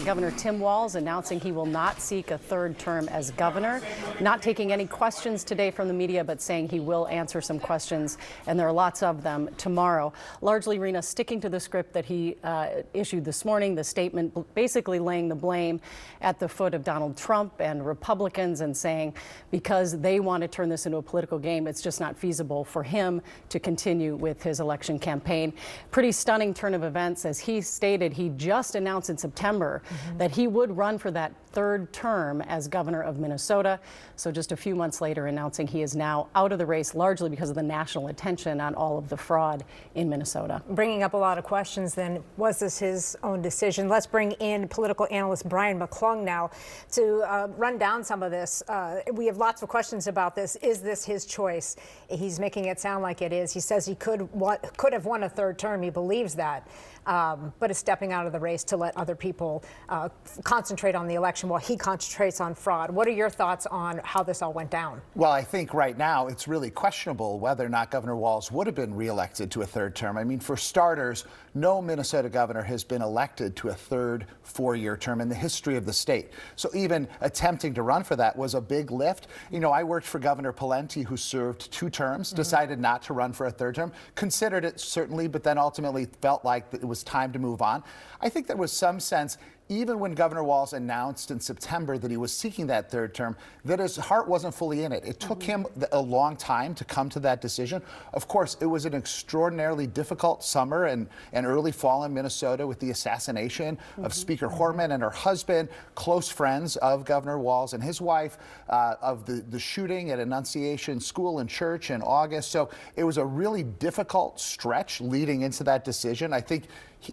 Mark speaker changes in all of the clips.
Speaker 1: Governor Tim Walz announcing he will not seek a third term as governor, not taking any questions today from the media, but saying he will answer some questions, and there are lots of them tomorrow. Largely, Rena, sticking to the script that he issued this morning, the statement basically laying the blame at the foot of Donald Trump and Republicans and saying because they want to turn this into a political game, it's just not feasible for him to continue with his election campaign. Pretty stunning turn of events, as he stated he just announced in September that he would run for that third term as governor of Minnesota. So just a few months later, announcing he is now out of the race, largely because of the national attention on all of the fraud in Minnesota.
Speaker 2: Bringing up a lot of questions then, was this his own decision? Let's bring in political analyst Brian McClung now to run down some of this. We have lots of questions about this. Is this his choice? He's making it sound like it is. He says he could have won a third term. He believes that, but is stepping out of the race to let other people concentrate on the election while he concentrates on fraud. What are your thoughts on how this all went down?
Speaker 3: Well, I think right now it's really questionable whether or not Governor Walz would have been reelected to a third term. I mean, for starters, no Minnesota governor has been elected to a third four-year term in the history of the state. So even attempting to run for that was a big lift. You know, I worked for Governor Pawlenty, who served 2 terms, decided not to run for a third term, considered it certainly, but then ultimately felt like it was time to move on. I think there was some sense, even when Governor Walz announced in September that he was seeking that third term, that his heart wasn't fully in it. It took him a long time to come to that decision. Of course, it was an extraordinarily difficult summer and early fall in Minnesota with the assassination of Speaker Horman and her husband, close friends of Governor Walz and his wife, of the shooting at Annunciation School and Church in August. So it was a really difficult stretch leading into that decision. I think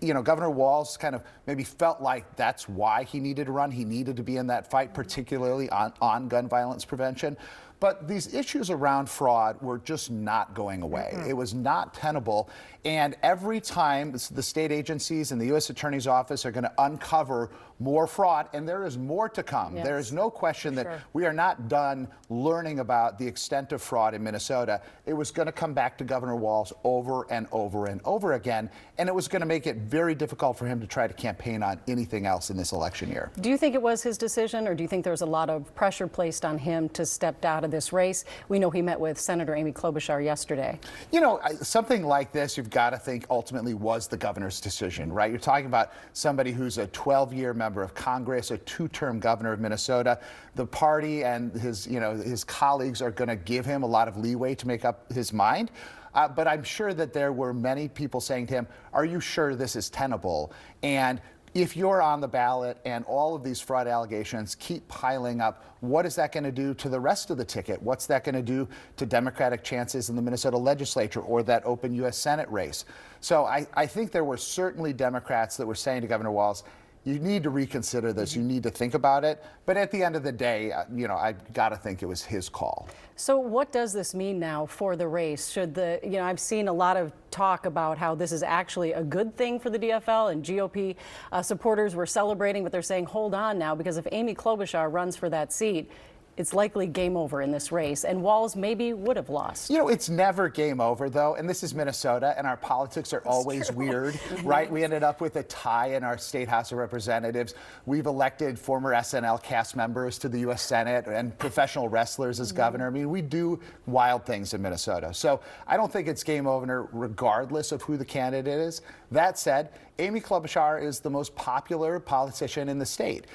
Speaker 3: Governor Walz kind of maybe felt like that's why he needed to run. He needed to be in that fight, particularly on gun violence prevention. But these issues around fraud were just not going away. It was not tenable. And every time the state agencies and the U.S. Attorney's Office are going to uncover more fraud, and there is more to come. Yes. There is no question that we are not done learning about the extent of fraud in Minnesota. It was going to come back to Governor Walz over and over and over again, and it was going to make it very difficult for him to try to campaign on anything else in this election year.
Speaker 1: Do you think it was his decision, or do you think there was a lot of pressure placed on him to step out of this race? We know he met with Senator Amy Klobuchar yesterday.
Speaker 3: You know, something like this, you've got to think ultimately was the governor's decision, right? You're talking about somebody who's a 12-year member of Congress, a 2-term governor of Minnesota. The party and his colleagues are going to give him a lot of leeway to make up his mind. But I'm sure that there were many people saying to him, are you sure this is tenable? And if you're on the ballot and all of these fraud allegations keep piling up, what is that going to do to the rest of the ticket? What's that going to do to Democratic chances in the Minnesota legislature or that open U.S. Senate race? So I think there were certainly Democrats that were saying to Governor Walz, you need to reconsider this. You need to think about it. But at the end of the day, I got to think it was his call.
Speaker 1: So what does this mean now for the race? Should I've seen a lot of talk about how this is actually a good thing for the DFL, and GOP supporters were celebrating, but they're saying, hold on now, because if Amy Klobuchar runs for that seat, it's likely game over in this race, and Walz maybe would have lost.
Speaker 3: You know, it's never game over, though, and this is Minnesota, and our politics are always weird, right? We ended up with a tie in our state House of Representatives. We've elected former SNL cast members to the U.S. Senate and professional wrestlers as governor. I mean, we do wild things in Minnesota. So I don't think it's game over regardless of who the candidate is. That said, Amy Klobuchar is the most popular politician in the state.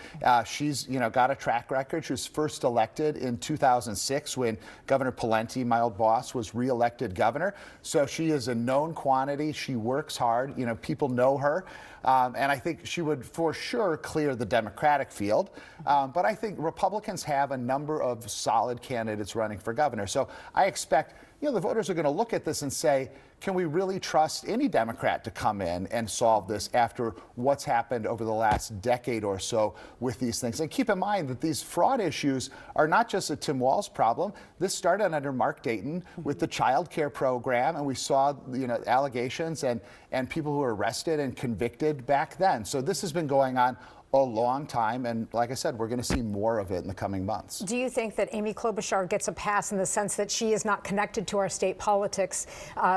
Speaker 3: She's, got a track record. She was first elected in 2006 when Governor Pawlenty, my old boss, was reelected governor. So she is a known quantity. She works hard. People know her. And I think she would for sure clear the Democratic field. But I think Republicans have a number of solid candidates running for governor. So I expect, the voters are going to look at this and say, can we really trust any Democrat to come in and solve this after what's happened over the last decade or so with these things? And keep in mind that these fraud issues are not just a Tim Walz problem. This started under Mark Dayton with the child care program, and we saw allegations and people who were arrested and convicted back then. So this has been going on a long time. And like I said, we're going to see more of it in the coming months.
Speaker 2: Do you think that Amy Klobuchar gets a pass in the sense that she is not connected to our state politics?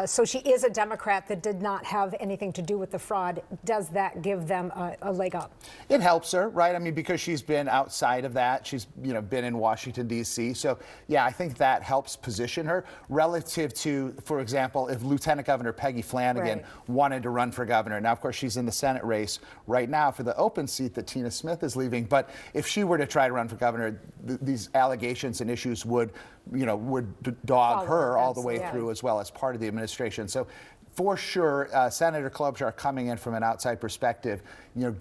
Speaker 2: So she is a Democrat that did not have anything to do with the fraud. Does that give them a leg up?
Speaker 3: It helps her, right? I mean, because she's been outside of that. She's, been in Washington, D.C. So, yeah, I think that helps position her relative to, for example, if Lieutenant Governor Peggy Flanagan wanted to run for governor. Now, of course, she's in the Senate race right now for the open seat that Tina Smith is leaving. But if she were to try to run for governor, these allegations and issues would dog her all the way through, as well as part of the administration. So for sure, Senator Klobuchar coming in from an outside perspective,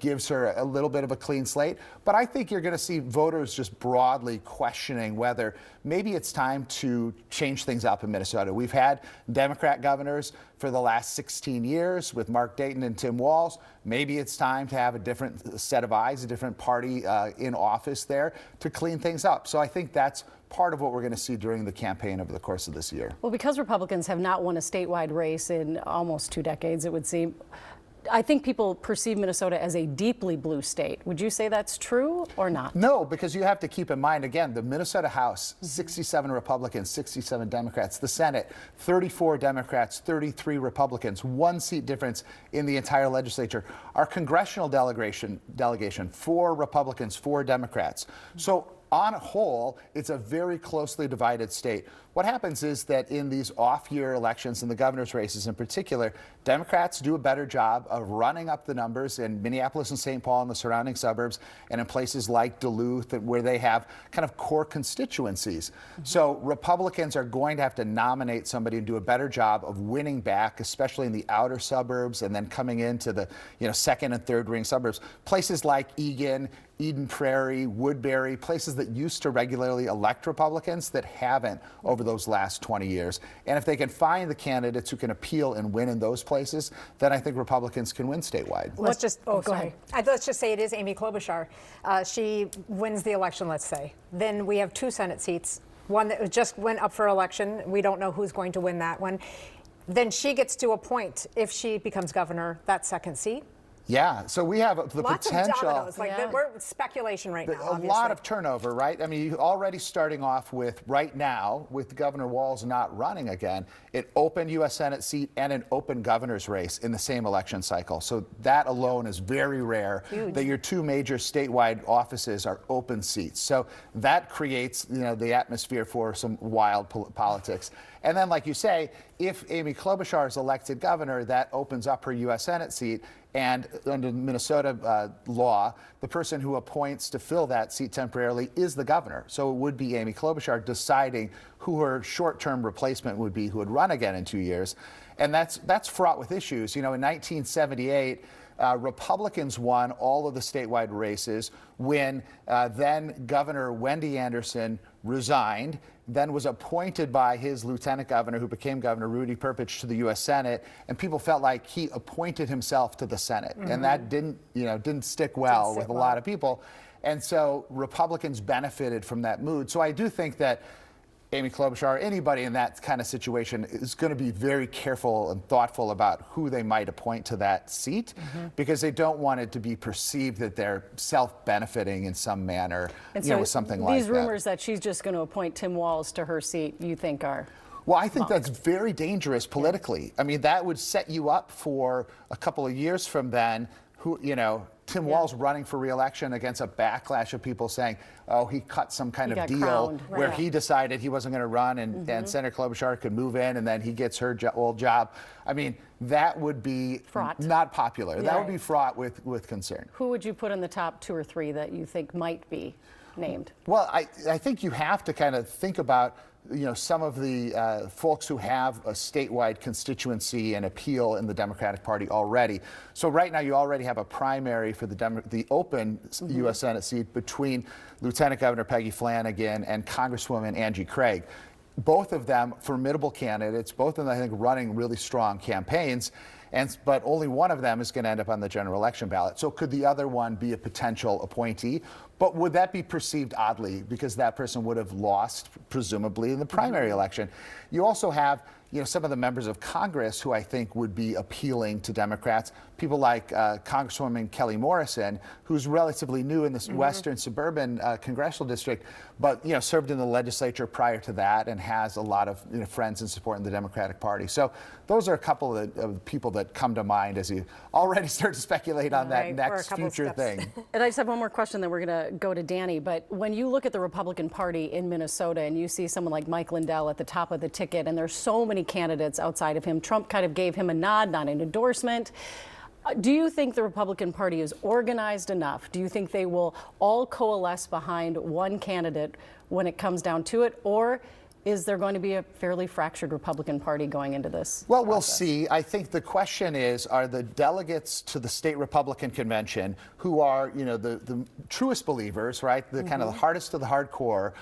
Speaker 3: gives her a little bit of a clean slate. But I think you're going to see voters just broadly questioning whether maybe it's time to change things up in Minnesota. We've had Democrat governors for the last 16 years with Mark Dayton and Tim Walz. Maybe it's time to have a different set of eyes, a different party in office there to clean things up. So I think that's part of what we're going to see during the campaign over the course of this year.
Speaker 1: Well, because Republicans have not won a statewide race in almost 2 decades, it would seem, I think people perceive Minnesota as a deeply blue state. Would you say that's true or not?
Speaker 3: No, because you have to keep in mind, again, the Minnesota House, 67 Republicans, 67 Democrats. The Senate, 34 Democrats, 33 Republicans, 1 seat difference in the entire legislature. Our congressional delegation, 4 Republicans, 4 Democrats. So on a whole, it's a very closely divided state. What happens is that in these off-year elections, in the governor's races in particular, Democrats do a better job of running up the numbers in Minneapolis and St. Paul and the surrounding suburbs, and in places like Duluth, where they have kind of core constituencies. So Republicans are going to have to nominate somebody and do a better job of winning back, especially in the outer suburbs, and then coming into the second and third ring suburbs. Places like Eagan, Eden Prairie, Woodbury, places that used to regularly elect Republicans that haven't over those last 20 years. And if they can find the candidates who can appeal and win in those places, then I think Republicans can win statewide.
Speaker 2: Let's just, go ahead. Let's just say it is Amy Klobuchar. She wins the election, let's say. Then we have 2 Senate seats, one that just went up for election. We don't know who's going to win that one. Then she gets to appoint, if she becomes governor, that second seat.
Speaker 3: Yeah, so we have the
Speaker 2: Lots
Speaker 3: potential.
Speaker 2: Of dominoes. We're speculation right now.
Speaker 3: A lot of turnover, right? I mean, already starting off with right now, with Governor Walz not running again, an open U.S. Senate seat and an open governor's race in the same election cycle. So that alone is very rare. Huge. That your 2 major statewide offices are open seats. So that creates, the atmosphere for some wild politics. And then, like you say, if Amy Klobuchar is elected governor, that opens up her U.S. Senate seat. And under Minnesota law, the person who appoints to fill that seat temporarily is the governor. So it would be Amy Klobuchar deciding who her short-term replacement would be, who would run again in 2 years. And that's fraught with issues. In 1978, Republicans won all of the statewide races when then Governor Wendy Anderson resigned, then was appointed by his lieutenant governor, who became governor, Rudy Perpich, to the U.S. Senate, and people felt like he appointed himself to the Senate, and that didn't stick well with a lot of people, and so Republicans benefited from that mood. So I do think that Amy Klobuchar, anybody in that kind of situation, is going to be very careful and thoughtful about who they might appoint to that seat, because they don't want it to be perceived that they're self-benefiting in some manner,
Speaker 1: and so
Speaker 3: with something like that.
Speaker 1: These rumors that she's just going to appoint Tim Walz to her seat, you think are?
Speaker 3: Well, I think that's very dangerous politically. I mean, that would set you up for a couple of years from then, Tim Walz running for re-election against a backlash of people saying, oh, he cut some kind of deal
Speaker 1: crowned,
Speaker 3: where he decided he wasn't going to run and Senator Klobuchar could move in and then he gets her old job. I mean, that would be
Speaker 1: fraught.
Speaker 3: Not popular. That would be fraught with concern.
Speaker 1: Who would you put in the top 2 or 3 that you think might be named?
Speaker 3: Well, I think you have to kind of think about some of the folks who have a statewide constituency and appeal in the Democratic Party already. So right now you already have a primary for the open U.S. Senate seat between Lieutenant Governor Peggy Flanagan and Congresswoman Angie Craig. Both of them formidable candidates, both of them, I think, running really strong campaigns. but only one of them is going to end up on the general election ballot. So could the other one be a potential appointee? But would that be perceived oddly because that person would have lost, presumably, in the primary election? You also have some of the members of Congress who I think would be appealing to Democrats. People like Congresswoman Kelly Morrison, who's relatively new in this western suburban congressional district, but served in the legislature prior to that and has a lot of friends and support in the Democratic Party. So those are a couple of people that come to mind as you already start to speculate on that next future thing.
Speaker 1: And I just have one more question, then we're going to go to Danny. But when you look at the Republican Party in Minnesota and you see someone like Mike Lindell at the top of the ticket, and there's so many candidates outside of him, Trump kind of gave him a nod, not an endorsement. Do you think the Republican Party is organized enough? Do you think they will all coalesce behind one candidate when it comes down to it? Or is there going to be a fairly fractured Republican Party going into this?
Speaker 3: Well, we'll see. I think the question is, are the delegates to the state Republican convention, who are, the truest believers, right, the kind of the hardest of the hardcore,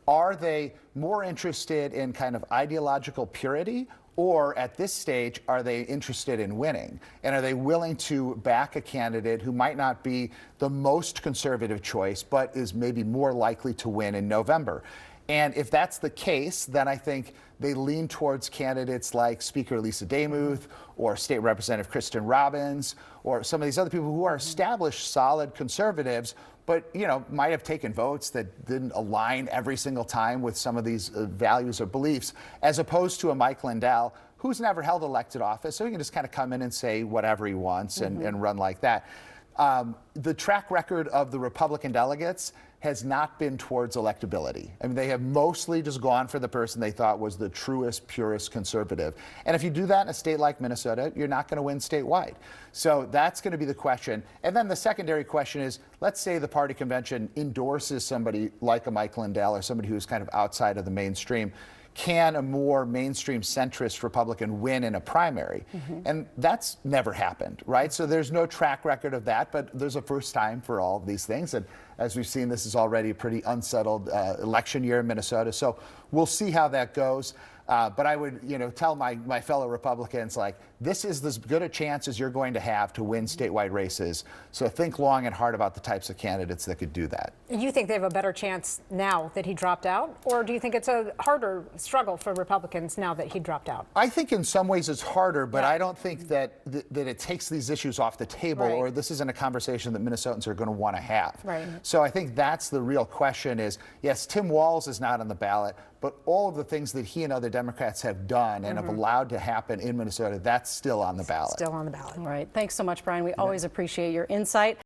Speaker 3: are they more interested in kind of ideological purity? Or at this stage, are they interested in winning? And are they willing to back a candidate who might not be the most conservative choice, but is maybe more likely to win in November? And if that's the case, then I think they lean towards candidates like Speaker Lisa Demuth or State Representative Kristen Robbins or some of these other people who are established, solid conservatives, but might have taken votes that didn't align every single time with some of these values or beliefs, as opposed to a Mike Lindell who's never held elected office, so he can just kind of come in and say whatever he wants and run like that. The track record of the Republican delegates has not been towards electability. I mean, they have mostly just gone for the person they thought was the truest, purest conservative. And if you do that in a state like Minnesota, you're not going to win statewide. So that's going to be the question. And then the secondary question is, let's say the party convention endorses somebody like a Mike Lindell or somebody who's kind of outside of the mainstream. Can a more mainstream centrist Republican win in a primary? And that's never happened, right? So there's no track record of that, but there's a first time for all of these things. And as we've seen, this is already a pretty unsettled election year in Minnesota. So we'll see how that goes. But I would, tell my fellow Republicans, like, this is as good a chance as you're going to have to win statewide races. So think long and hard about the types of candidates that could do that.
Speaker 2: You think they have a better chance now that he dropped out? Or do you think it's a harder struggle for Republicans now that he dropped out?
Speaker 3: I think in some ways it's harder, but I don't think that it takes these issues off the table, or this isn't a conversation that Minnesotans are going to want to have.
Speaker 2: Right.
Speaker 3: So I think that's the real question is, yes, Tim Walz is not on the ballot, but all of the things that he and other Democrats have done and have allowed to happen in Minnesota, that's still on the ballot.
Speaker 2: Still on the ballot.
Speaker 1: All right. Thanks so much, Brian. We always appreciate your insight.